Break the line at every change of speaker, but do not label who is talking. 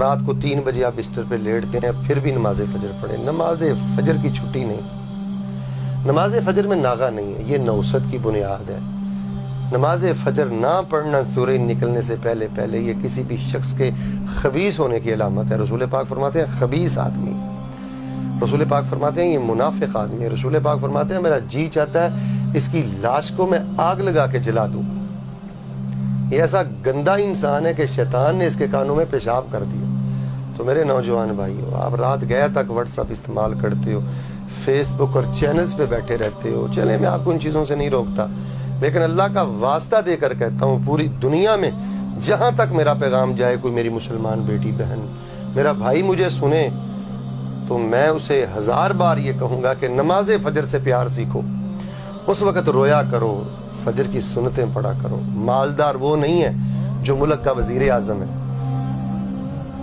رات کو 3 بجے آپ بستر پہ لیٹتے ہیں پھر بھی نماز فجر پڑھیں. نماز فجر کی چھٹی نہیں, نماز فجر میں ناغہ نہیں ہے, یہ نوست کی بنیاد ہے. نماز فجر نہ پڑھنا سورج نکلنے سے پہلے پہلے یہ کسی بھی شخص کے خبیث ہونے کی علامت ہے. رسول پاک فرماتے ہیں خبیث آدمی, رسول پاک فرماتے ہیں یہ منافق آدمی ہے. رسول پاک فرماتے ہیں میرا جی چاہتا ہے اس کی لاش کو میں آگ لگا کے جلا دوں. یہ ایسا گندا انسان ہے کہ شیطان نے اس کے کانوں میں پیشاب کر دیا. تو میرے نوجوان بھائیو, آپ رات گیا تک واٹس ایپ استعمال کرتے ہو, فیس بک اور چینلز پہ بیٹھے رہتے ہو. چلے میں آپ کو ان چیزوں سے نہیں روکتا, لیکن اللہ کا واسطہ دے کر کہتا ہوں پوری دنیا میں جہاں تک میرا پیغام جائے, کوئی میری مسلمان بیٹی بہن میرا بھائی مجھے سنے تو میں اسے 1000 بار یہ کہوں گا کہ نماز فجر سے پیار سیکھو. اس وقت رویا کرو, فجر کی سنتیں پڑھا کرو. مالدار وہ نہیں ہے جو ملک کا وزیر اعظم ہے,